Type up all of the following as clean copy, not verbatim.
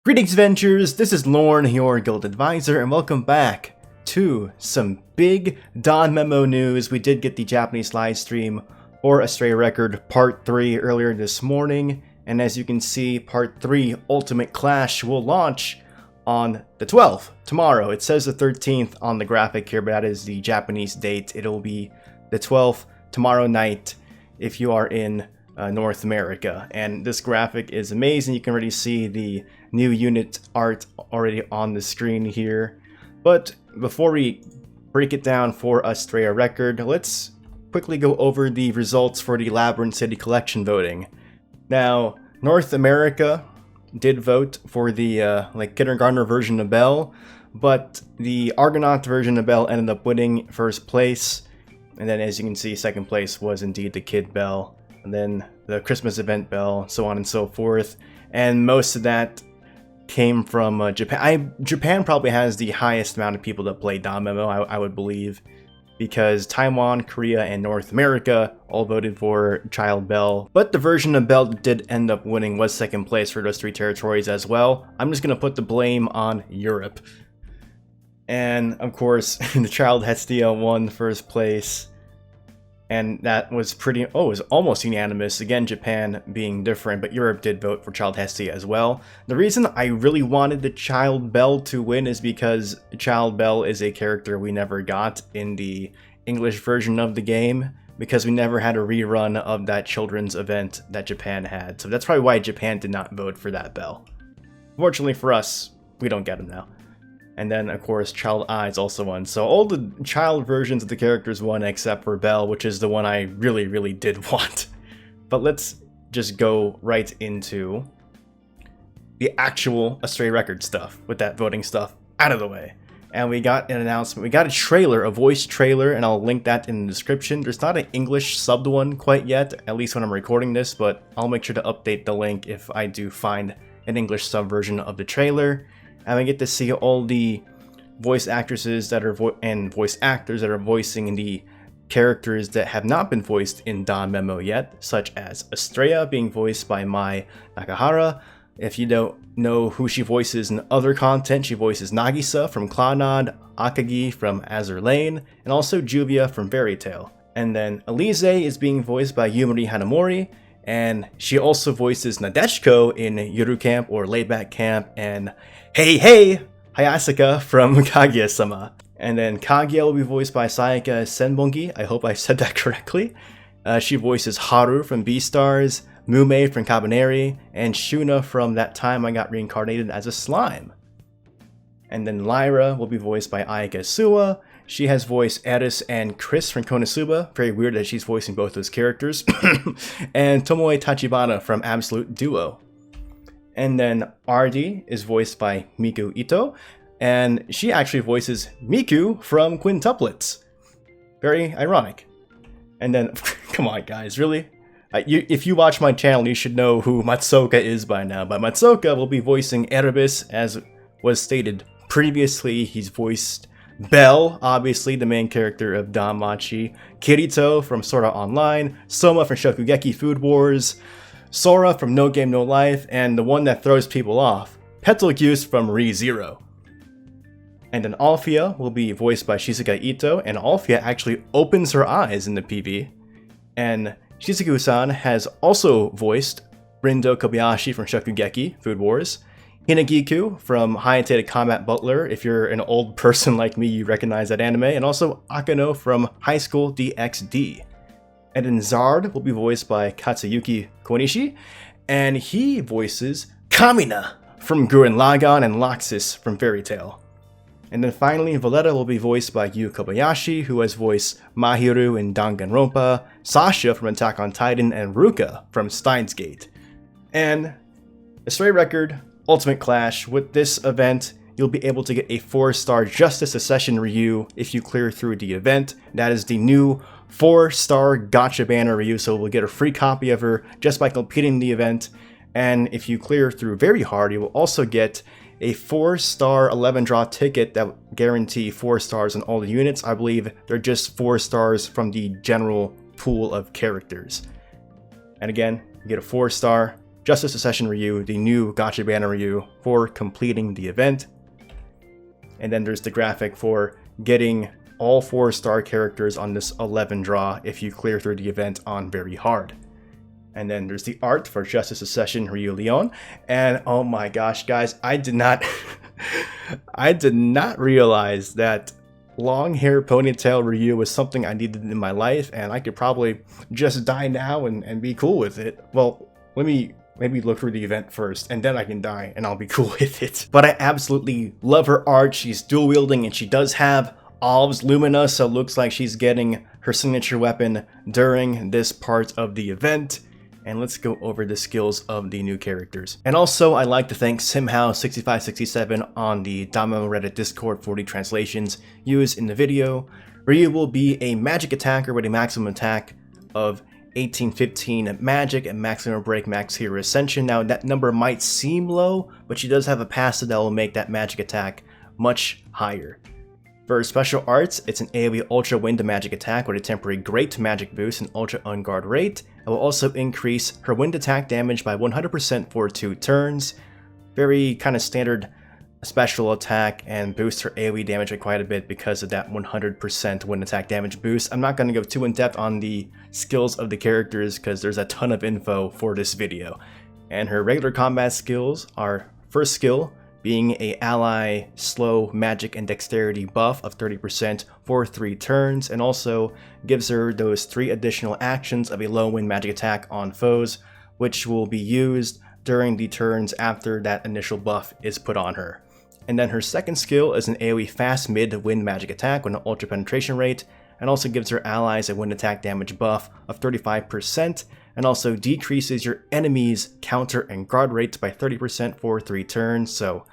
Greetings, Adventures! This is Lorne, your guild advisor, and welcome back to some big danmemo news. We did get the Japanese live stream for Astrea Record Part 3 earlier this morning, and as you can see, Part 3 Ultimate Clash will launch on the 12th, tomorrow. It says the 13th on the graphic here, but that is the Japanese date. It'll be the 12th, tomorrow night, if you are in North America. And this graphic is amazing. You can already see the new unit art already on the screen here. But before we break it down for Astrea Record, let's quickly go over the results for the Labyrinth City Collection voting. Now, North America did vote for the kindergartner version of Belle, but the Argonaut version of Belle ended up winning first place. And then, as you can see, second place was indeed the Kid Belle, and then the Christmas event Belle, so on and so forth. And most of that came from Japan. Japan probably has the highest amount of people that play danmemo, I would believe, because Taiwan, Korea, and North America all voted for Child Belle. But the version of Belle that did end up winning was second place for those three territories as well. I'm just going to put the blame on Europe. And of course, the Child Hestia won first place. And that was it was almost unanimous. Again, Japan being different, but Europe did vote for Child Hestia as well. The reason I really wanted the Child Belle to win is because Child Belle is a character we never got in the English version of the game, because we never had a rerun of that children's event that Japan had. So that's probably why Japan did not vote for that Belle. Fortunately for us, we don't get them now. And then, of course, Child Eyes also won. So all the child versions of the characters won except for Belle, which is the one I really did want. But let's just go right into the actual Astrea Record stuff, with that voting stuff out of the way. And we got an announcement. We got a trailer, a voice trailer, and I'll link that in the description. There's not an English subbed one quite yet, at least when I'm recording this, but I'll make sure to update the link if I do find an English sub version of the trailer. And we get to see all the voice actresses that are and voice actors that are voicing the characters that have not been voiced in danmemo yet, such as Astrea being voiced by Mai Nakahara. If you don't know who she voices in other content, she voices Nagisa from Clannad, Akagi from Azur Lane, and also Juvia from Fairy Tail. And then Elise is being voiced by Yumari Hanamori, and she also voices Nadeshiko in Yuru Camp or Laidback Camp, and Hey Hayasaka from Kaguya-sama. And then Kaguya will be voiced by Sayaka Senbongi. I hope I said that correctly. She voices Haru from Beastars, Mume from Kabaneri, and Shuna from That Time I Got Reincarnated as a Slime. And then Lyra will be voiced by Ayaka Suwa. She has voiced Eris and Chris from Konosuba. Very weird that she's voicing both those characters. And Tomoe Tachibana from Absolute Duo. And then Ardi is voiced by Miku Ito, and she actually voices Miku from Quintuplets. Very ironic. And then, come on guys, really? If you watch my channel, you should know who Matsuoka is by now, but Matsuoka will be voicing Erebus, as was stated previously. He's voiced Belle, obviously the main character of danmachi, Kirito from Sword Art Online, Soma from Shokugeki Food Wars, Sora from No Game No Life, and the one that throws people off, Betelgeuse from ReZero. And then Alfia will be voiced by Shizuka Ito, and Alfia actually opens her eyes in the PV. And Shizuku-san has also voiced Rindo Kobayashi from Shokugeki Food Wars, Hinagiku from Hayate Combat Butler. If you're an old person like me, you recognize that anime, and also Akano from High School DxD. And then Zard will be voiced by Katsuyuki Konishi, and he voices Kamina from Gurren Lagann and Laxus from Fairy Tail. And then finally, Valletta will be voiced by Yu Kobayashi, who has voiced Mahiru in Danganronpa, Sasha from Attack on Titan, and Ruka from Steins Gate. And Astrea Record Ultimate Clash, with this event, you'll be able to get a 4-star Justice Accession Ryu if you clear through the event. That is the new 4-star gacha banner Ryu, so we'll get a free copy of her just by completing the event. And if you clear through very hard, you will also get a 4-star 11-draw ticket that will guarantee 4 stars on all the units. I believe they're just 4 stars from the general pool of characters. And again, you get a 4-star Justice Succession Ryu, the new gacha banner Ryu, for completing the event. And then there's the graphic for getting all 4 star characters on this 11 draw if you clear through the event on very hard. And then there's the art for Justice Succession Ryu Leon. And oh my gosh, guys, I did not realize that long hair ponytail Ryu was something I needed in my life, and I could probably just die now and be cool with it. Well, let me maybe look through the event first, and then I can die and I'll be cool with it. But I absolutely love her art. She's dual wielding and she does have Alves Lumina, so it looks like she's getting her signature weapon during this part of the event. And let's go over the skills of the new characters. And also, I'd like to thank Simhow6567 on the danmemo Reddit Discord for the translations used in the video. Ryu will be a magic attacker with a maximum attack of 1815 magic and maximum break max hero ascension. Now, that number might seem low, but she does have a passive that will make that magic attack much higher. For her special arts, it's an AoE Ultra Wind magic attack with a temporary great magic boost and Ultra Unguard rate. It will also increase her wind attack damage by 100% for 2 turns. Very kind of standard special attack, and boosts her AoE damage by quite a bit because of that 100% wind attack damage boost. I'm not going to go too in depth on the skills of the characters because there's a ton of info for this video. And her regular combat skills are first skill, being a ally slow magic and dexterity buff of 30% for 3 turns, and also gives her those 3 additional actions of a low wind magic attack on foes, which will be used during the turns after that initial buff is put on her. And then her second skill is an AoE fast mid wind magic attack with an ultra penetration rate, and also gives her allies a wind attack damage buff of 35%, and also decreases your enemy's counter and guard rates by 30% for 3 turns, so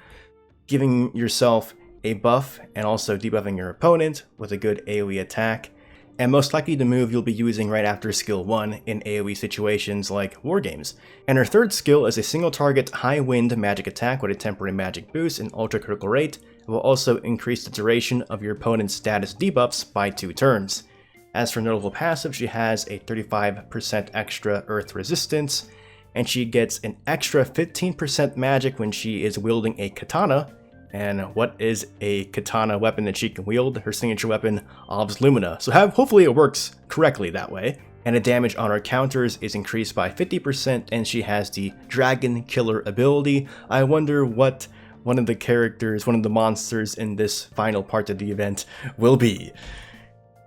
giving yourself a buff and also debuffing your opponent with a good AoE attack, and most likely the move you'll be using right after skill 1 in AoE situations like wargames. And her third skill is a single target high wind magic attack with a temporary magic boost and ultra critical rate. It will also increase the duration of your opponent's status debuffs by 2 turns. As for notable passive, she has a 35% extra earth resistance, and she gets an extra 15% magic when she is wielding a katana. And what is a katana weapon that she can wield? Her signature weapon, Alves Lumina. So hopefully it works correctly that way. And the damage on her counters is increased by 50%, and she has the Dragon Killer ability. I wonder what one of the monsters in this final part of the event will be.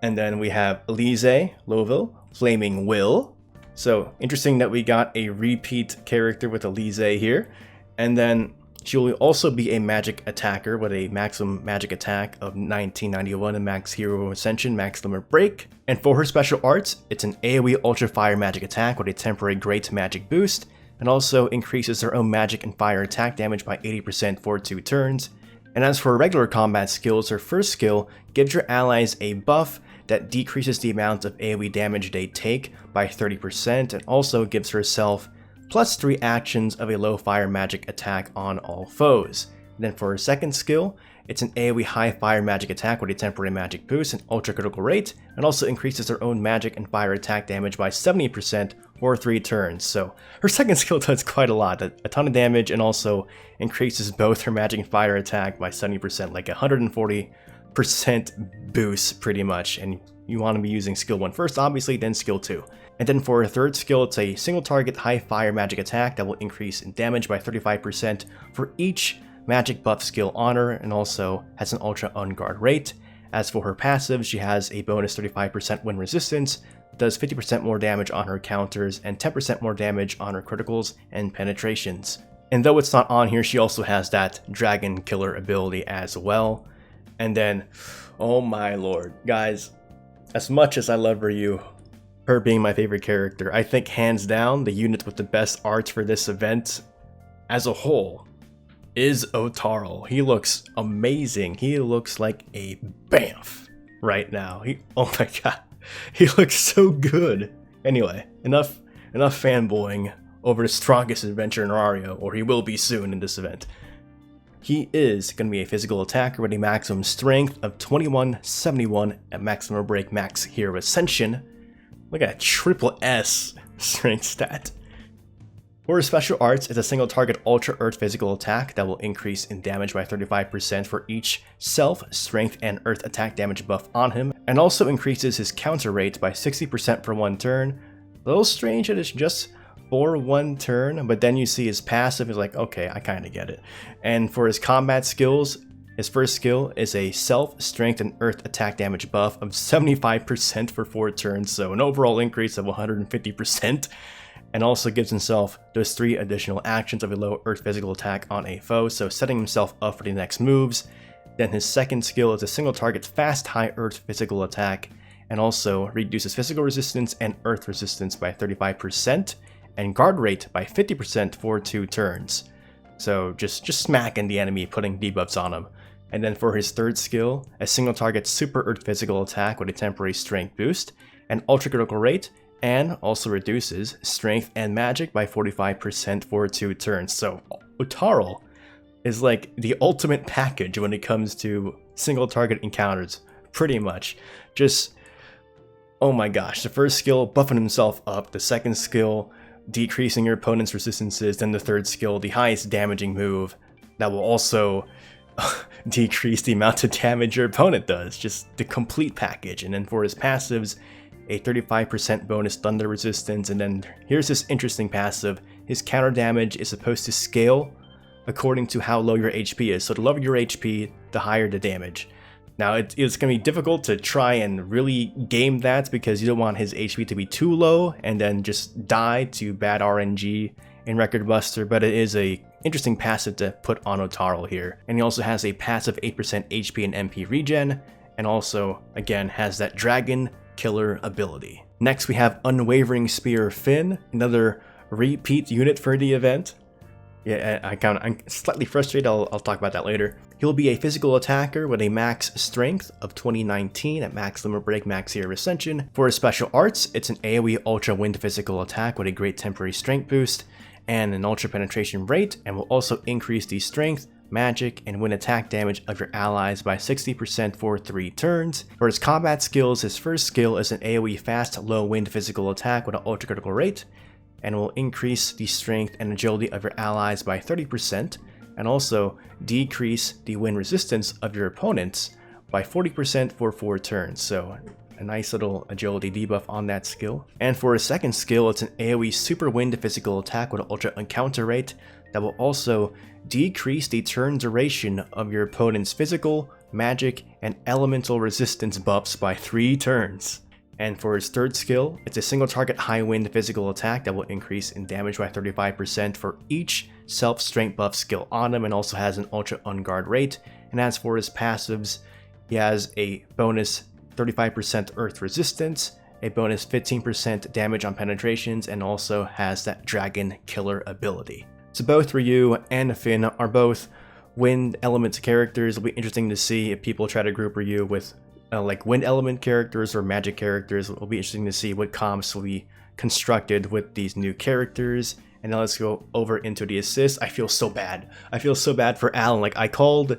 And then we have Elise, Loville, Flaming Will. So interesting that we got a repeat character with Elise here. And then she will also be a magic attacker with a maximum magic attack of 1991 and max hero ascension, max limit break. And for her special arts, it's an AoE ultra fire magic attack with a temporary great magic boost, and also increases her own magic and fire attack damage by 80% for 2 turns. And as for her regular combat skills, her first skill gives your allies a buff that decreases the amount of AoE damage they take by 30%, and also gives herself plus 3 actions of a low fire magic attack on all foes. And then for her second skill, it's an AoE high fire magic attack with a temporary magic boost and ultra critical rate, and also increases her own magic and fire attack damage by 70% for 3 turns. So her second skill does quite a lot, a ton of damage, and also increases both her magic and fire attack by 70%, like 140% boost pretty much. And you want to be using skill 1 first, obviously, then skill 2. And then for her third skill, it's a single target high fire magic attack that will increase in damage by 35% for each magic buff skill on her, and also has an ultra unguard rate. As for her passive, she has a bonus 35% wind resistance, does 50% more damage on her counters, and 10% more damage on her criticals and penetrations. And though it's not on here, she also has that Dragon Killer ability as well. And then, oh my lord, guys, as much as I love Ryu, her being my favorite character, I think hands down the unit with the best art for this event as a whole is Otaro. He looks amazing. He looks like a bamf right now. Oh my god, he looks so good. Anyway, enough fanboying over the strongest adventure in Ario, or he will be soon in this event. He is going to be a physical attacker with a maximum strength of 2171 at maximum break max hero ascension. Look at that triple S strength stat. For his special arts, it's a single target Ultra Earth physical attack that will increase in damage by 35% for each self, strength, and earth attack damage buff on him, and also increases his counter rate by 60% for 1 turn. A little strange that it's just for 1 turn, but then you see his passive is like, okay, I kinda get it. And for his combat skills, his first skill is a self, strength, and earth attack damage buff of 75% for 4 turns, so an overall increase of 150%. And also gives himself those 3 additional actions of a low earth physical attack on a foe, so setting himself up for the next moves. Then his second skill is a single target fast high earth physical attack, and also reduces physical resistance and earth resistance by 35%, and guard rate by 50% for 2 turns. So just smacking the enemy, putting debuffs on him. And then for his third skill, a single target super earth physical attack with a temporary strength boost, and ultra critical rate, and also reduces strength and magic by 45% for 2 turns. So Otaro is like the ultimate package when it comes to single target encounters, pretty much. Just, oh my gosh, the first skill buffing himself up, the second skill decreasing your opponent's resistances, then the third skill, the highest damaging move that will also decrease the amount of damage your opponent does. Just the complete package. And then for his passives, a 35% bonus thunder resistance, and then here's this interesting passive. His counter damage is supposed to scale according to how low your HP is. So the lower your HP, the higher the damage. Now it's going to be difficult to try and really game that because you don't want his HP to be too low and then just die to bad RNG in Record Buster, but it is a interesting passive to put on Otaro here. And he also has a passive 8% HP and MP regen, and also, again, has that dragon killer ability. Next we have Unwavering Spear Finn, another repeat unit for the event. Yeah, I'm slightly frustrated, I'll talk about that later. He'll be a physical attacker with a max strength of 2019 at max limit break, max hero ascension. For his special arts, it's an AoE ultra wind physical attack with a great temporary strength boost and an ultra penetration rate, and will also increase the strength, magic, and wind attack damage of your allies by 60% for 3 turns. For his combat skills, his first skill is an AoE fast low wind physical attack with an ultra critical rate, and will increase the strength and agility of your allies by 30%, and also decrease the wind resistance of your opponents by 40% for 4 turns. So a nice little agility debuff on that skill. And for his second skill, it's an AoE super wind physical attack with an ultra encounter rate that will also decrease the turn duration of your opponent's physical, magic, and elemental resistance buffs by 3 turns. And for his third skill, it's a single target high wind physical attack that will increase in damage by 35% for each self-strength buff skill on him, and also has an ultra unguard rate. And as for his passives, he has a bonus 35% earth resistance, a bonus 15% damage on penetrations, and also has that dragon killer ability. So both Ryu and Finn are both wind element characters. It'll be interesting to see if people try to group Ryu with like wind element characters or magic characters. It'll be interesting to see what comps will be constructed with these new characters. And now let's go over into the assists. I feel so bad. I feel so bad for Alan. Like, I called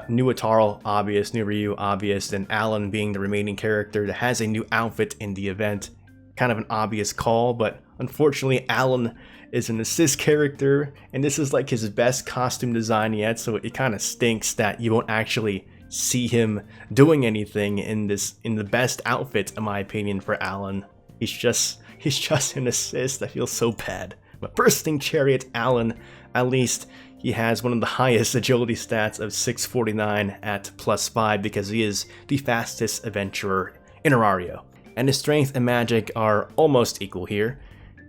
new Otaro obvious, new Ryu obvious, and Alan being the remaining character that has a new outfit in the event. Kind of an obvious call, but unfortunately Alan is an assist character, and this is like his best costume design yet, so it kind of stinks that you won't actually see him doing anything in the best outfit, in my opinion, for Alan. He's just an assist. I feel so bad. But Bursting Chariot Alan, at least he has one of the highest agility stats of 649 at +5 because he is the fastest adventurer in Arario. And his strength and magic are almost equal here.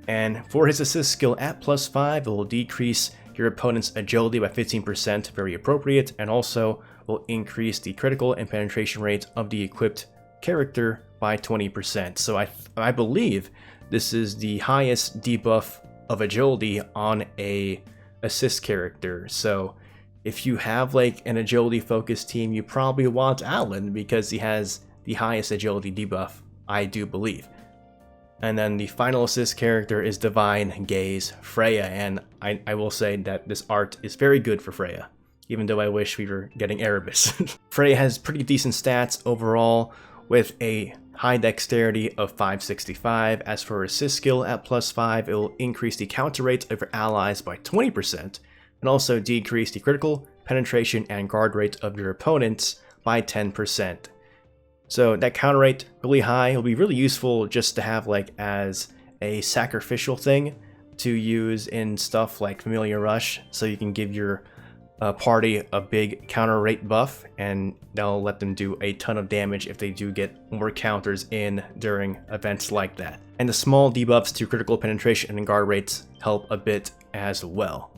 And for his assist skill at +5, it will decrease your opponent's agility by 15%, very appropriate, and also will increase the critical and penetration rate of the equipped character by 20%. So I believe this is the highest debuff of agility on a assist character. So if you have like an agility focused team, you probably want Alan because he has the highest agility debuff, I do believe. And then the final assist character is Divine Gaze Freya, and I will say that this art is very good for Freya, even though I wish we were getting Erebus. Freya has pretty decent stats overall, with a high dexterity of 565. As for assist skill at +5, it will increase the counter rate of your allies by 20% and also decrease the critical, penetration, and guard rate of your opponents by 10%. So that counter rate really high. It'll be really useful just to have like as a sacrificial thing to use in stuff like Familiar Rush, so you can give your party a big counter rate buff and that'll let them do a ton of damage if they do get more counters in during events like that. And the small debuffs to critical penetration and guard rates help a bit as well.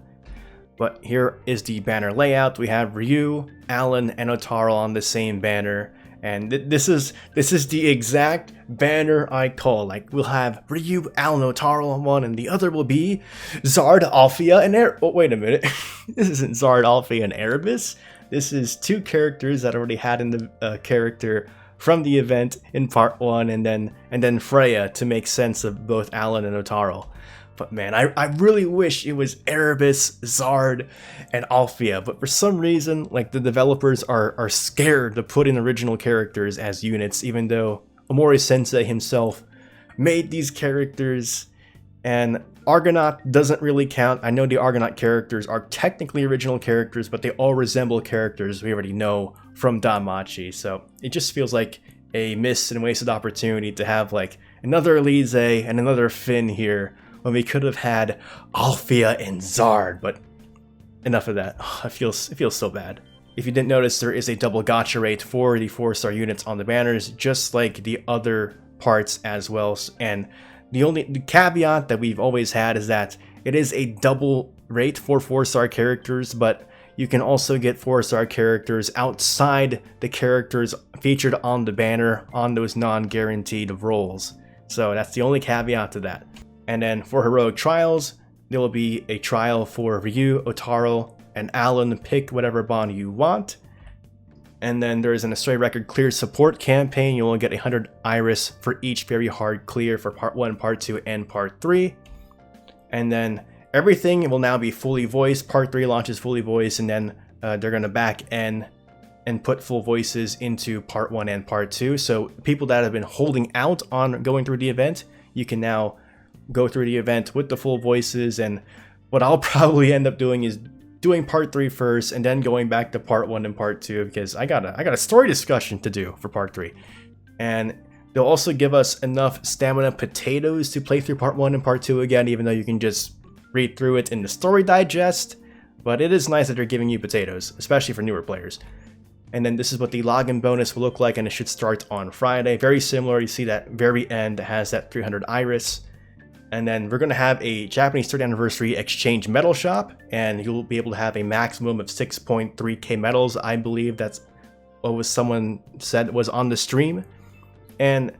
But here is the banner layout. We have Ryu, Alan, and Otaro on the same banner. And this is the exact banner I call. Like, we'll have Ryu, Alan, Otaro on one, and the other will be Zard, Althea, and oh, wait a minute. This isn't Zard, Althea, and Erebus. This is two characters that I already had in the character from the event in part 1, and then Freya to make sense of both Alan and Otaro. But man, I really wish it was Erebus, Zard, and Althea, but for some reason, like, the developers are scared to put in original characters as units, even though Omori Sensei himself made these characters, and Argonaut doesn't really count. I know the Argonaut characters are technically original characters, but they all resemble characters we already know from danmachi, so it just feels like a missed and wasted opportunity to have like another Elise and another Finn here, when we could have had Althea and Zard, but enough of that. Oh, it feels so bad. If you didn't notice, there is a double gacha rate for the 4-star units on the banners, just like the other parts as well. And the caveat that we've always had is that it is a double rate for 4-star characters, but you can also get 4-star characters outside the characters featured on the banner on those non-guaranteed roles. So that's the only caveat to that. And then for heroic trials, there will be a trial for Ryu, Otaro, and Alan. Pick whatever bond you want. And then there is an Astrea record clear support campaign. You will get 100 iris for each very hard clear for part 1, part 2, and part 3. And then everything will now be fully voiced. Part 3 launches fully voiced, and then they're going to back end and put full voices into part 1 and part 2. So people that have been holding out on going through the event, you can now go through the event with the full voices. And what I'll probably end up doing is doing part 3 first and then going back to part 1 and part 2, because I got a story discussion to do for part 3. And they'll also give us enough stamina potatoes to play through part 1 and part 2 again, even though you can just read through it in the story digest. But it is nice that they're giving you potatoes, especially for newer players. And then this is what the login bonus will look like, and it should start on Friday. Very similar. You see that very end has that 300 iris. And then we're going to have a Japanese 3rd anniversary exchange medal shop, and you'll be able to have a maximum of 6.3k medals. I believe that's what was someone said was on the stream. And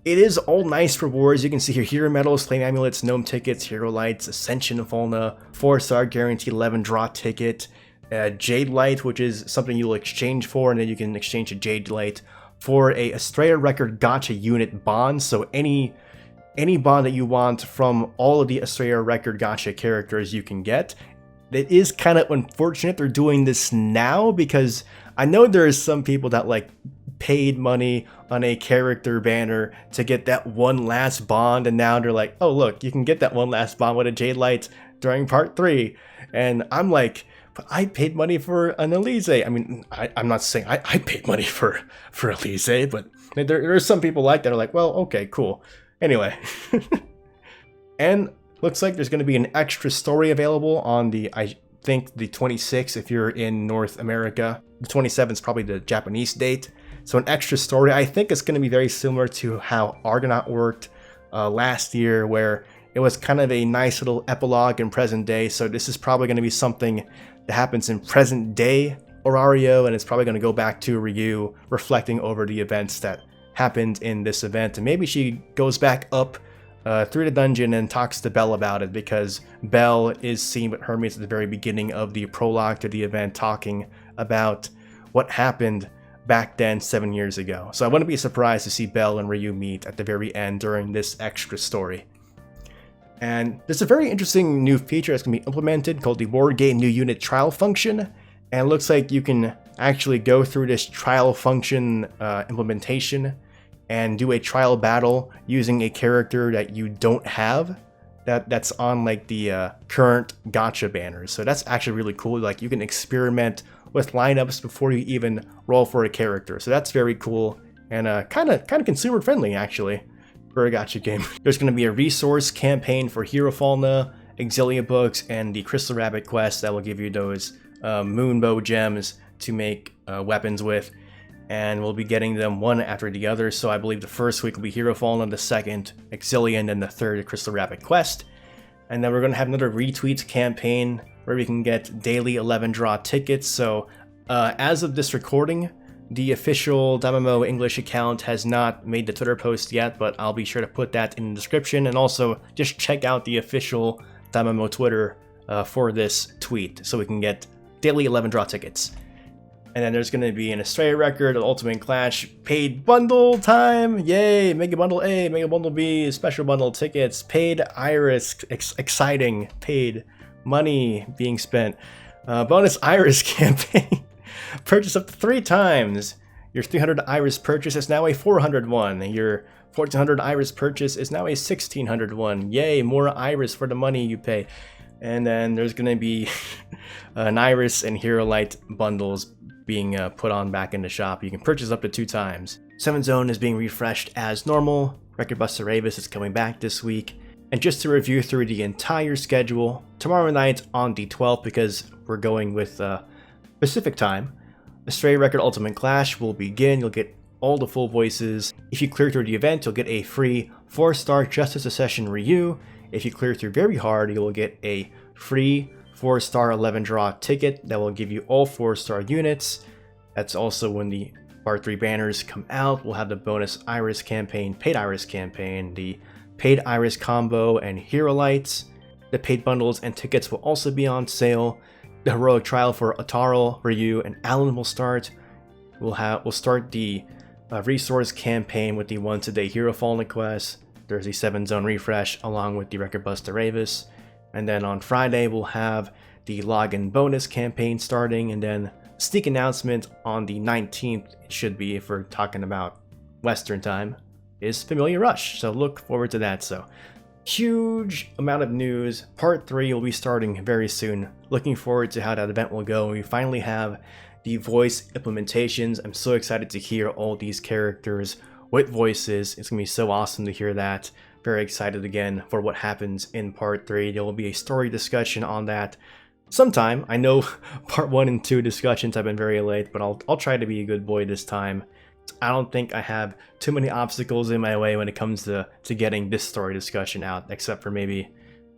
it is all nice rewards. You can see here hero medals, flame amulets, gnome tickets, hero lights, ascension of Volna, 4-star guaranteed 11 draw ticket, jade light, which is something you'll exchange for, and then you can exchange a jade light for a Astrea record gacha unit bond. So any bond that you want from all of the Astrea record gacha characters you can get. It is kind of unfortunate they're doing this now, because I know there is some people that like paid money on a character banner to get that one last bond, and now they're like, oh look, you can get that one last bond with a jade light during part 3. And I'm like, but I paid money for an Elise. I mean, I'm not saying I paid money for Elise, but there are some people like that are like, well, okay, cool. Anyway, and looks like there's going to be an extra story available on I think the 26th if you're in North America. The 27th is probably the Japanese date. So an extra story. I think it's going to be very similar to how Argonaut worked last year, where it was kind of a nice little epilogue in present day. So this is probably going to be something that happens in present day Orario, and it's probably going to go back to Ryu, reflecting over the events that happened in this event. And maybe she goes back up through the dungeon and talks to Belle about it, because Belle is seen with Hermes at the very beginning of the prologue to the event, talking about what happened back then 7 years ago. So I wouldn't be surprised to see Belle and Ryu meet at the very end during this extra story. And there's a very interesting new feature that's going to be implemented called the War Game New Unit Trial Function. And it looks like you can actually go through this trial function implementation and do a trial battle using a character that you don't have that's on like the current gacha banners. So that's actually really cool. Like you can experiment with lineups before you even roll for a character. So that's very cool and kind of consumer friendly actually for a gacha game. There's going to be a resource campaign for Hero Falna, Exilia books, and the Crystal Rabbit quest that will give you those Moonbow gems to make weapons with. And we'll be getting them one after the other. So I believe the first week will be Hero Fallen, the second Exilia, and then the third Crystal Rabbit quest. And then we're going to have another retweets campaign where we can get daily 11 draw tickets. So as of this recording, the official danmemo English account has not made the Twitter post yet, but I'll be sure to put that in the description. And also just check out the official danmemo Twitter for this tweet so we can get daily 11 draw tickets. And then there's going to be an Astrea record, an Ultimate Clash paid bundle time. Yay! Mega Bundle A, Mega Bundle B, Special Bundle tickets, paid Iris, exciting, paid money being spent. Bonus Iris campaign. Purchase up to 3 times. Your 300 Iris purchase is now a 400 one. Your 1400 Iris purchase is now a 1600 one. Yay! More Iris for the money you pay. And then there's going to be an Iris and Hero Light bundles being put on back in the shop. You can purchase up to 2 times. 7th Zone is being refreshed as normal. Record Buster Avis is coming back this week. And just to review through the entire schedule, tomorrow night on the 12th, because we're going with Pacific time, Astrea Record Ultimate Clash will begin. You'll get all the full voices. If you clear through the event, you'll get a free 4-star Justice Accession Ryu. If you clear through very hard, you will get a free 4-star 11 draw ticket that will give you all 4-star units. That's also when the Part 3 banners come out. We'll have the bonus Iris campaign, paid Iris campaign, the paid Iris combo, and Hero Lights. The paid bundles and tickets will also be on sale. The heroic trial for Otaro, Ryu, and Alan will start. We'll start the resource campaign with the once a day Hero Fallen quest. There's the 7 Zone refresh along with the Record Buster Avis. And then on Friday, we'll have the login bonus campaign starting, and then sneak announcement on the 19th, it should be, if we're talking about Western time, is Familiar Rush. So look forward to that. So huge amount of news. Part 3 will be starting very soon. Looking forward to how that event will go. We finally have the voice implementations. I'm so excited to hear all these characters with voices. It's going to be so awesome to hear that. Very excited again for what happens in Part 3. There will be a story discussion on that sometime. I know Part 1 and 2 discussions have been very late, but I'll try to be a good boy this time. I don't think I have too many obstacles in my way when it comes to getting this story discussion out, except for maybe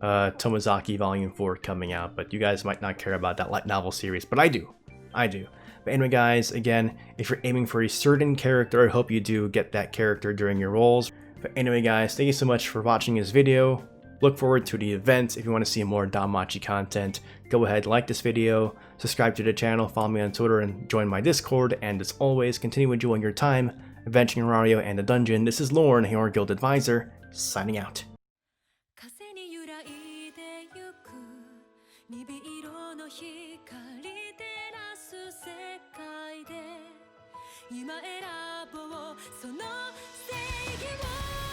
Tomozaki Volume 4 coming out, but you guys might not care about that light novel series, but I do. But anyway guys, again, if you're aiming for a certain character, I hope you do get that character during your rolls. But anyway guys, thank you so much for watching this video. Look forward to the event. If you want to see more danmachi content, go ahead, like this video, subscribe to the channel, follow me on Twitter, and join my Discord. And as always, continue enjoying your time adventuring in Mario and the dungeon. This is Lorne, your Guild Advisor, signing out. 今選ぼうその正義を